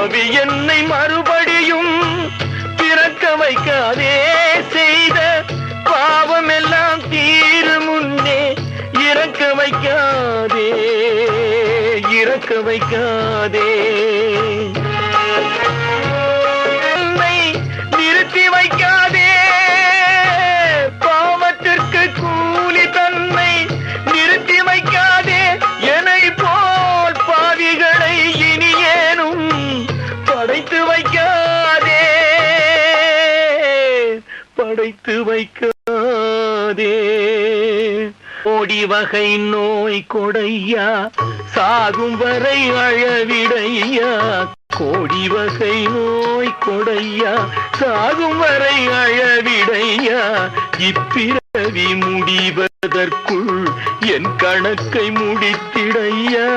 பாவி என்னை மறுபடியும் பிறக்க வைக்காதே, செய்த பாவம் எல்லாம் தீரு முன்னே இறக்க வைக்காதே, இறக்க வைக்காதே. நிறுத்தி வைக்காதே, பாவத்திற்கு கூலி தன்னை நிறுத்தி வைக்காதே. என்னை போல் பாவிகளை இனி ஏனும் படைத்து வைக்காதே, படைத்து வைக்காதே. கோடி வகை நோய் கொடையா, சாகும் வரை அழவிடையா. கோடி வகை நோய் கொடையா, சாகும் வரை அழவிடையா. இப்பிறவி முடிவதற்குள் என் கணக்கை முடித்திடையா.